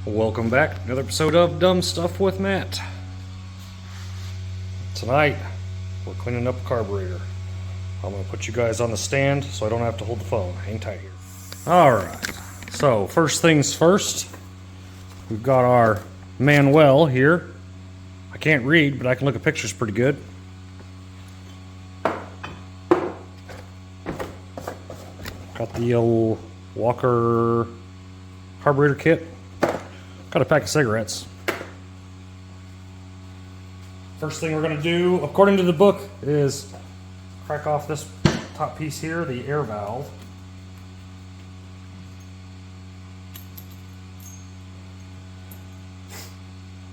Welcome back, another episode of Dumb Stuff with Matt. Tonight, we're cleaning up a carburetor. I'm going to put you guys on the stand so I don't have to hold the phone. Hang tight here. Alright, so first things first, we've got our manual here. I can't read, but I can look at pictures pretty good. Got the old Walker carburetor kit. Got a pack of cigarettes. First thing we're going to do, according to the book, is crack off this top piece here, the air valve.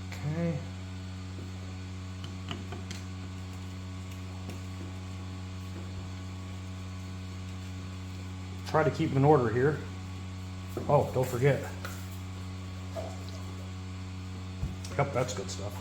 Okay. Try to keep them in order here. Oh, don't forget. Yep, that's good stuff.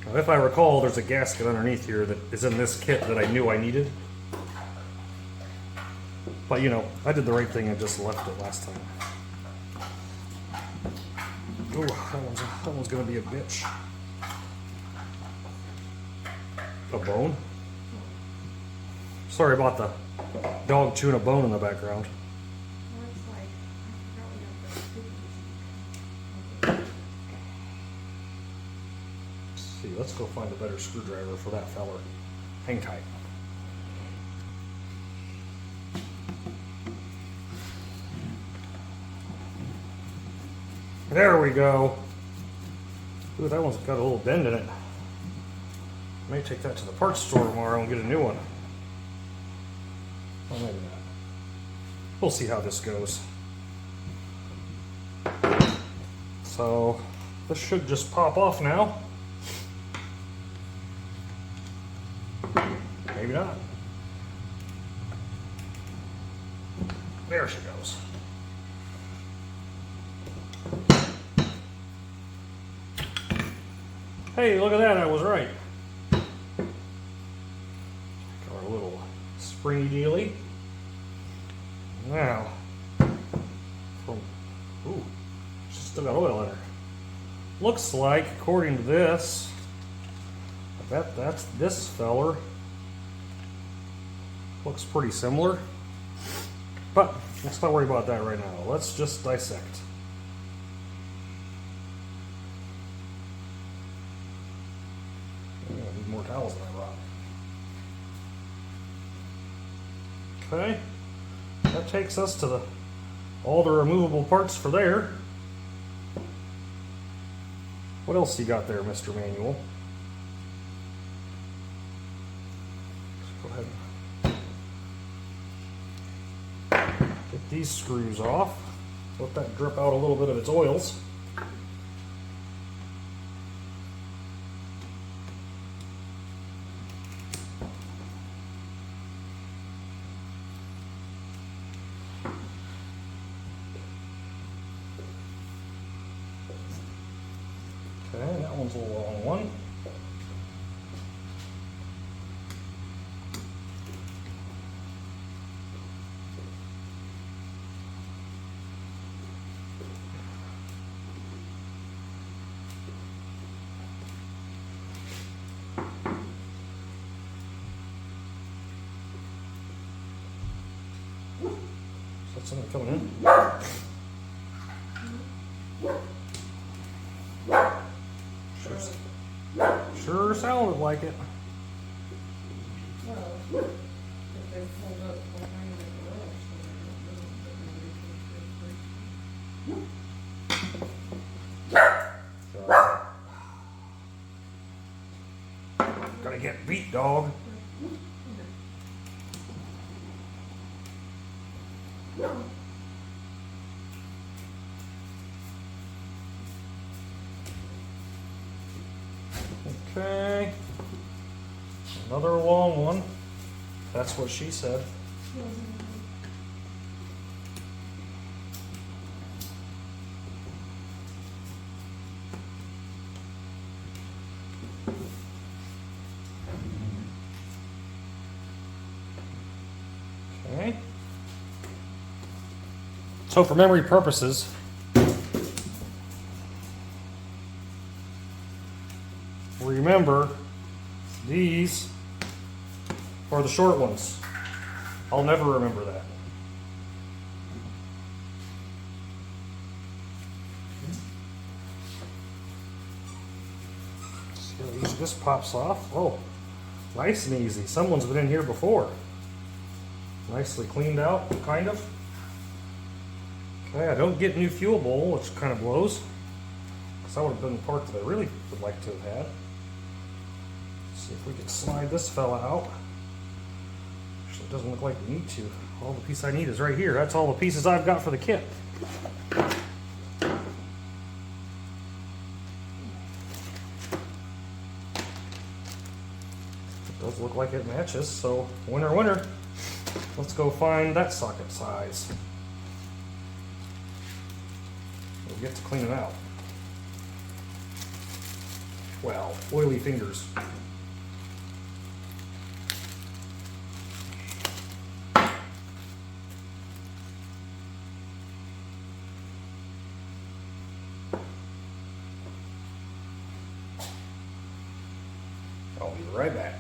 Now, if I recall, there's a gasket underneath here that is in this kit that I knew I needed. But you know, I did the right thing and just left it last time. Oh, that one's gonna be a bitch. A bone? Sorry about the dog chewing a bone in the background. Let's see, let's go find a better screwdriver for that feller. Hang tight. There we go. Ooh, that one's got a little bend in it. May take that to the parts store tomorrow and get a new one. Well, maybe not. We'll see how this goes. So, this should just pop off now. Maybe not. There she goes. Hey, look at that, I was right. Got our little springy dealy. Now, ooh, she's still got oil in her. Looks like, according to this, I bet that's this feller. Looks pretty similar. But, let's not worry about that right now. Let's just dissect. More towels than I brought. Okay, that takes us to all the removable parts for there. What else you got there, Mr. Manual? Let's go ahead and get these screws off. Let that drip out a little bit of its oils. Okay, that one's a long one. Is that something coming in? Sure sounded like it. Gotta get beat, dog. Okay. Another long one. That's what she said. So for memory purposes, remember these are the short ones. I'll never remember that. See how easy this pops off? Oh, nice and easy. Someone's been in here before. Nicely cleaned out, kind of. Okay, I don't get new fuel bowl, which kind of blows. Because that would have been the part that I really would like to have had. See if we can slide this fella out. Actually, it doesn't look like we need to. All the piece I need is right here. That's all the pieces I've got for the kit. It does look like it matches, so winner, winner. Let's go find that socket size. We'll get to clean it out. Wow, oily fingers. I'll be right back.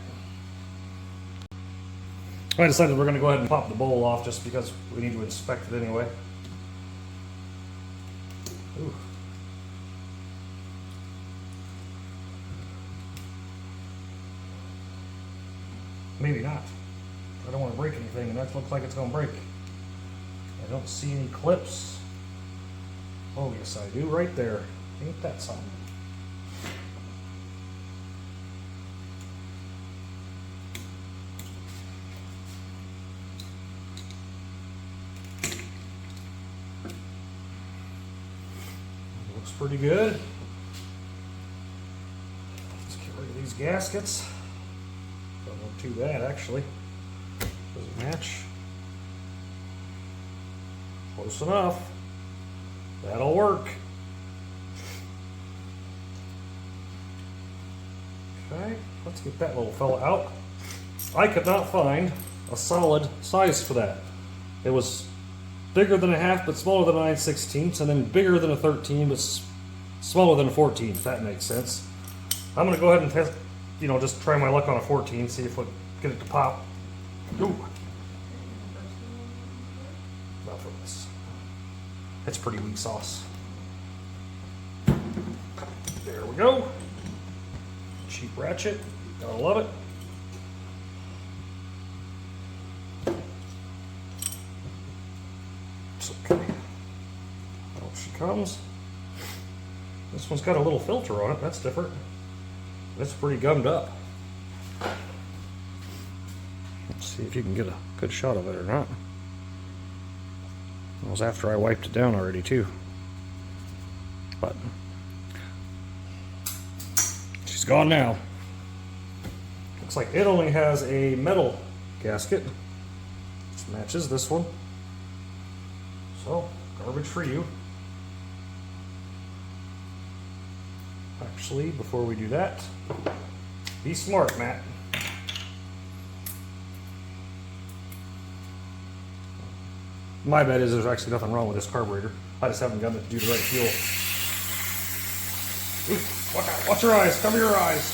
I decided we're going to go ahead and pop the bowl off just because we need to inspect it anyway. Ooh. Maybe not. I don't want to break anything, and that looks like it's going to break. I don't see any clips. Oh, yes, I do, right there. Ain't that something? Looks pretty good. Let's get rid of these gaskets. Don't look too bad, actually. Does it match? Close enough. That'll work. Okay, let's get that little fella out. I could not find a solid size for that. It was bigger than a half, but smaller than a 9/16, and then bigger than a 13, but smaller than a 14, if that makes sense. I'm going to go ahead and test, just try my luck on a 14, see if we get it to pop. Ooh. Not for this. It's pretty weak sauce. There we go. Cheap ratchet. Gotta love it. It's okay. Out she comes. This one's got a little filter on it. That's different. It's pretty gummed up. Let's see if you can get a good shot of it or not. It was after I wiped it down already too. But she's gone now. Looks like it only has a metal gasket, which matches this one. So, garbage for you. Actually, before we do that, be smart, Matt. My bet is there's actually nothing wrong with this carburetor. I just haven't gotten it to do the right fuel. Ooh, watch your eyes, cover your eyes.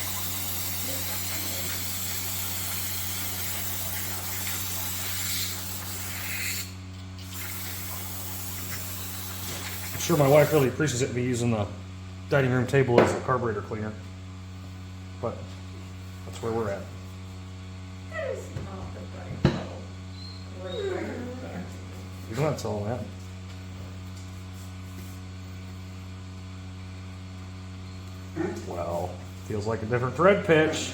I'm sure my wife really appreciates me using the dining room table as a carburetor cleaner. But that's where we're at. You're not telling that. Well, feels like a different thread pitch.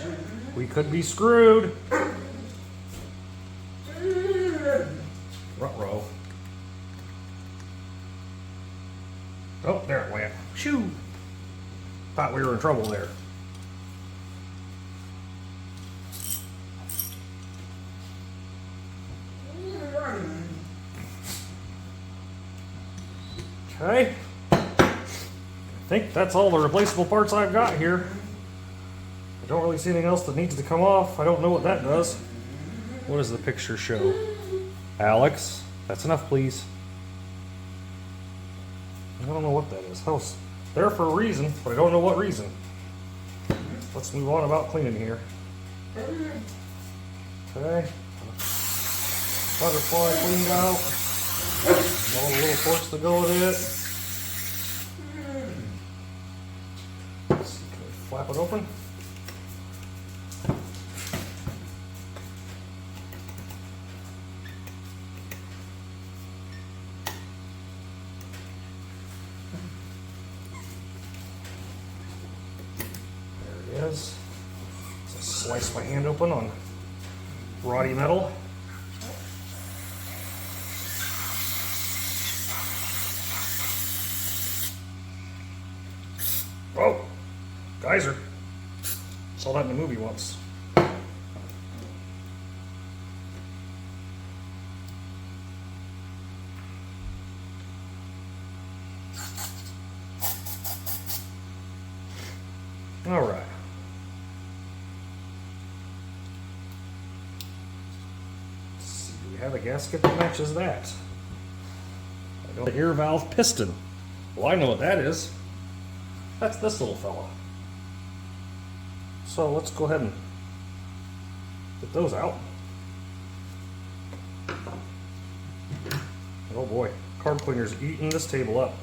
We could be screwed. Ruh-roh. Oh, there it went. Shoo! Thought we were in trouble there. Okay. I think that's all the replaceable parts I've got here. I don't really see anything else that needs to come off. I don't know what that does. What does the picture show? Alex, that's enough, please. I don't know what that is. How's there for a reason, but I don't know what reason. Let's move on about cleaning here. Okay. Butterfly cleaned out. All the little forks to go with it. Let's see, can we flap it open? There it is. So slice my hand open on roddy metal. Oh, geyser. Saw that in a movie once. All right. Let's see, do we have a gasket that matches that? The air valve piston. Well, I know what that is. That's this little fella. So let's go ahead and get those out. Oh boy, carb cleaner's eating this table up.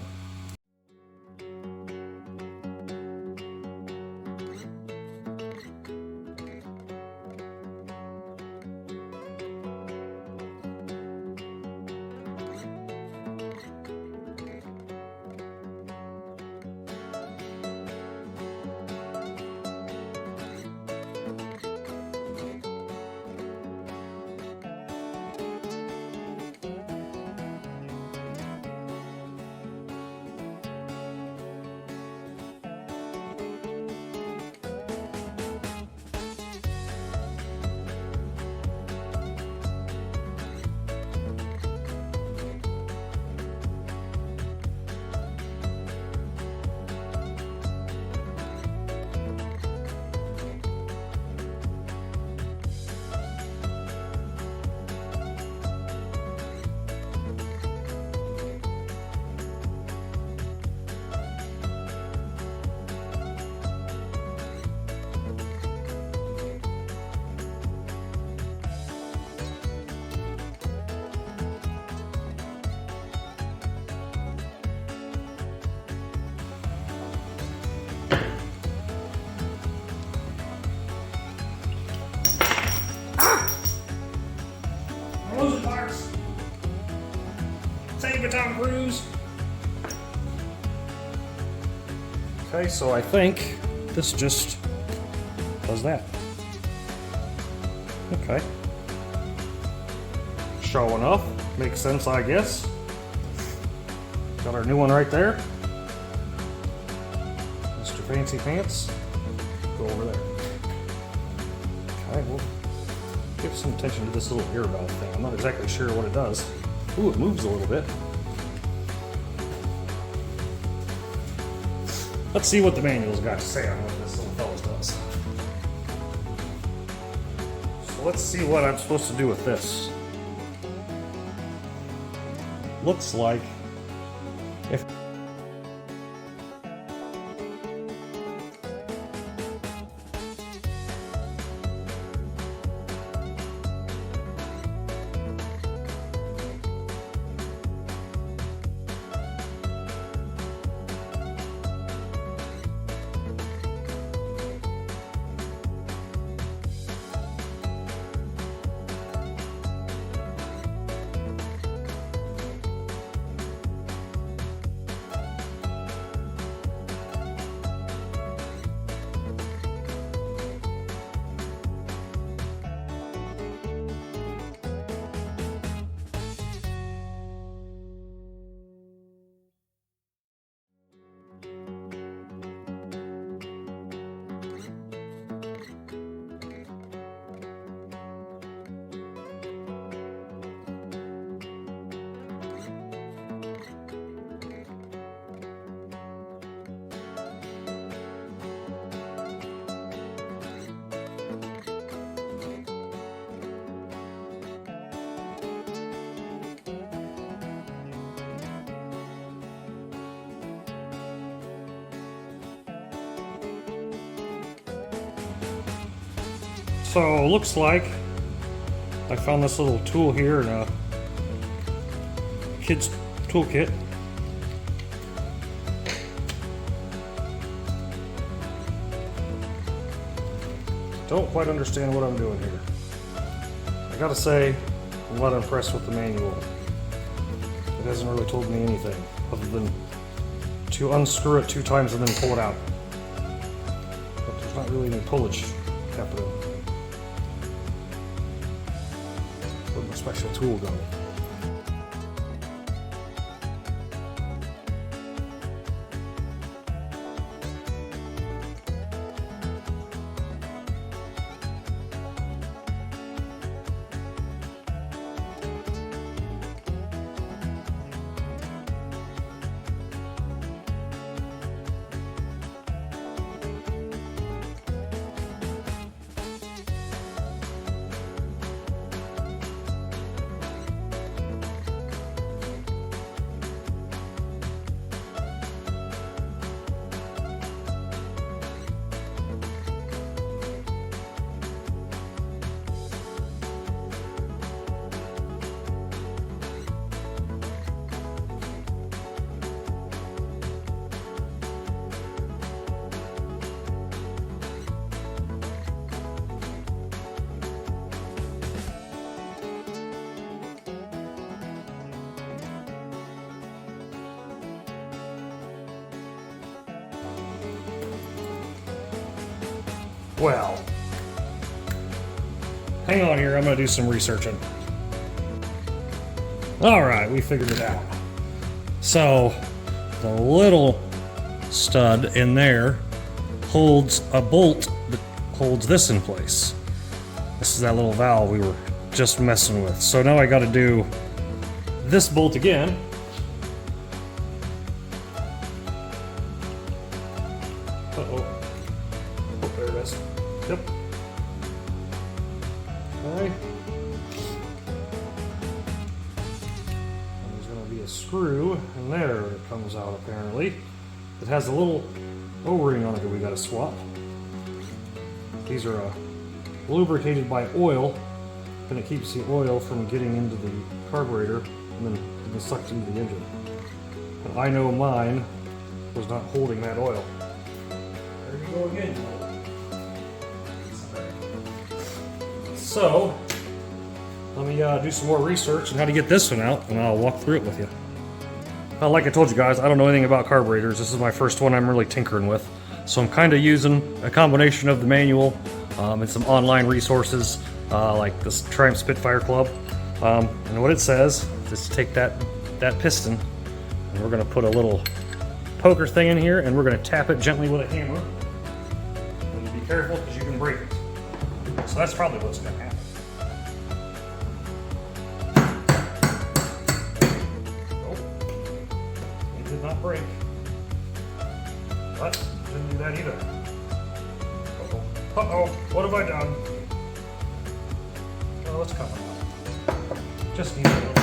Save it, Tom Cruise. Okay, so I think this just does that. Okay. Show enough. Makes sense, I guess. Got our new one right there. Mr. Fancy Pants. Go over there. Okay, we'll give some attention to this little air valve thing. I'm not exactly sure what it does. Ooh, it moves a little bit. Let's see what the manual's got to say on what this little fella does. So let's see what I'm supposed to do with this. Looks like if So looks like I found this little tool here in a kid's toolkit. Don't quite understand what I'm doing here. I gotta say, I'm not impressed with the manual. It hasn't really told me anything other than to unscrew it 2 times and then pull it out. But there's not really any pullage happening. Where'd my special tool go? Well, hang on here, I'm gonna do some researching. Alright, we figured it out. So, the little stud in there holds a bolt that holds this in place. This is that little valve we were just messing with. So now I gotta do this bolt again. Uh-oh. Oh, there it is. Yep. Okay. And there's going to be a screw in there that comes out apparently. It has a little O-ring on it that we got to swap. These are lubricated by oil, and it keeps the oil from getting into the carburetor and then getting sucked into the engine. And I know mine was not holding that oil. There you go again. So, let me do some more research on how to get this one out, and I'll walk through it with you. Like I told you guys, I don't know anything about carburetors. This is my first one I'm really tinkering with. So I'm kind of using a combination of the manual and some online resources like this Triumph Spitfire Club. And what it says is to take that piston, and we're going to put a little poker thing in here, and we're going to tap it gently with a hammer. And be careful because you can break it. So that's probably what's going to happen. Oh, it did not break. But didn't do that either. Uh-oh. Uh-oh, what have I done? Oh, it's coming out. Just need a little.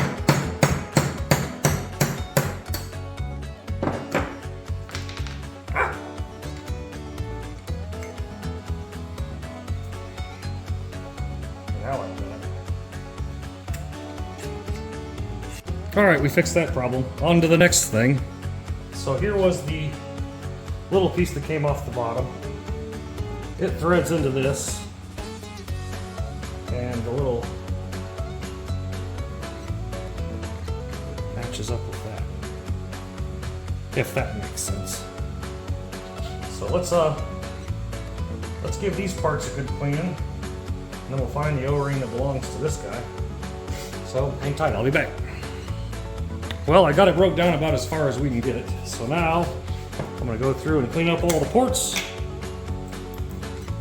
Alright, we fixed that problem. On to the next thing. So here was the little piece that came off the bottom. It threads into this. And the little matches up with that. If that makes sense. So let's give these parts a good cleaning. And then we'll find the O-ring that belongs to this guy. So hang tight, I'll be back. Well, I got it broke down about as far as we can get it. So now, I'm going to go through and clean up all the ports.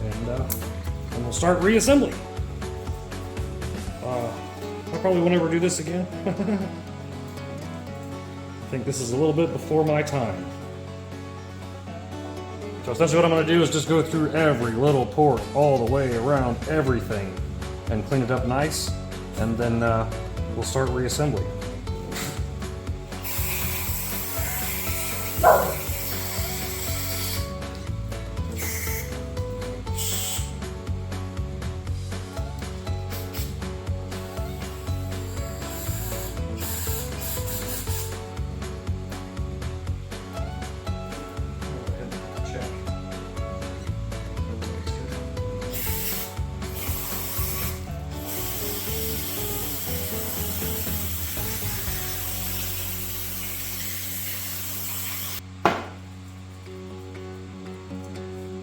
And we'll start reassembly. I probably won't ever do this again. I think this is a little bit before my time. So essentially what I'm going to do is just go through every little port all the way around everything and clean it up nice. And then we'll start reassembly.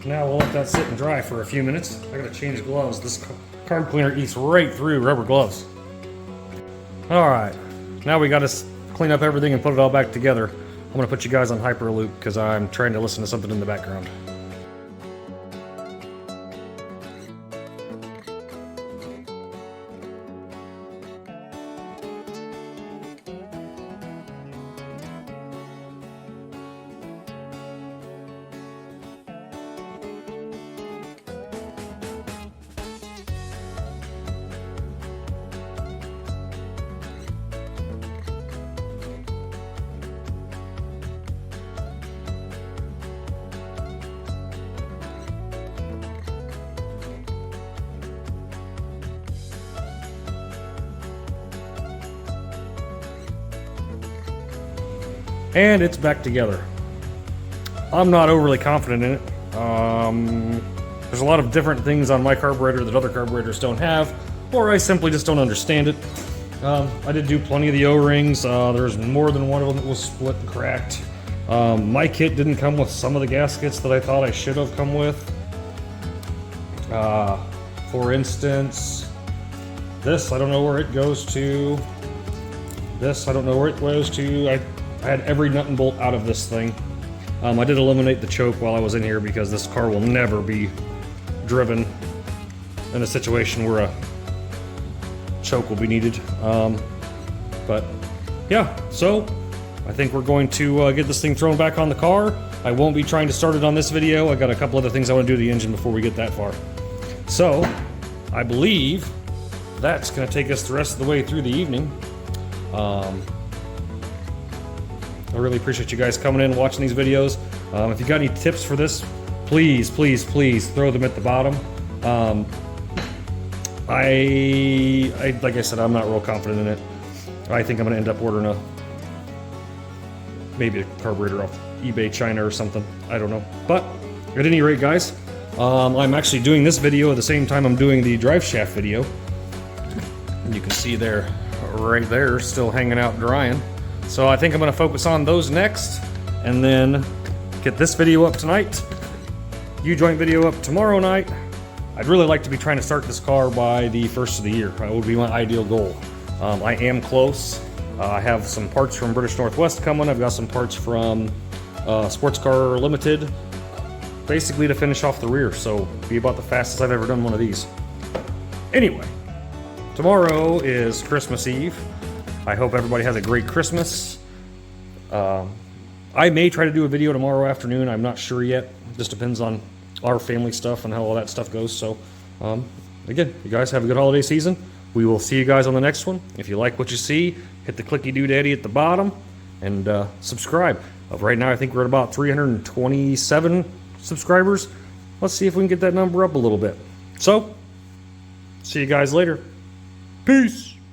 Now we'll let that sit and dry for a few minutes. I gotta change gloves. This carb cleaner eats right through rubber gloves. Alright, now we gotta clean up everything and put it all back together. I'm gonna put you guys on Hyperloop because I'm trying to listen to something in the background. And it's back together. I'm not overly confident in it. There's a lot of different things on my carburetor that other carburetors don't have, or I simply just don't understand it. I did do plenty of the O-rings. There's more than one of them that was split and cracked. My kit didn't come with some of the gaskets that I thought I should have come with. For instance, this, I don't know where it goes to. This, I don't know where it goes to. I had every nut and bolt out of this thing. I did eliminate the choke while I was in here because this car will never be driven in a situation where a choke will be needed. But yeah, so I think we're going to get this thing thrown back on the car. I won't be trying to start it on this video. I got a couple other things I want to do to the engine before we get that far. So I believe that's going to take us the rest of the way through the evening. I really appreciate you guys coming in and watching these videos. If you got any tips for this, please, please, please throw them at the bottom. Like I said, I'm not real confident in it. I think I'm going to end up ordering maybe a carburetor off eBay China or something. I don't know. But at any rate, guys, I'm actually doing this video at the same time I'm doing the drive shaft video. And you can see there, right there, still hanging out drying. So I think I'm going to focus on those next, and then get this video up tonight, U-joint video up tomorrow night. I'd really like to be trying to start this car by the first of the year. That would be my ideal goal. I am close. I have some parts from British Northwest coming. I've got some parts from Sports Car Limited, basically to finish off the rear. So be about the fastest I've ever done one of these. Anyway, tomorrow is Christmas Eve. I hope everybody has a great Christmas. I may try to do a video tomorrow afternoon. I'm not sure yet. It just depends on our family stuff and how all that stuff goes. So, again, you guys have a good holiday season. We will see you guys on the next one. If you like what you see, hit the clicky doodaddy at the bottom and subscribe. Right now, I think we're at about 327 subscribers. Let's see if we can get that number up a little bit. So, see you guys later. Peace.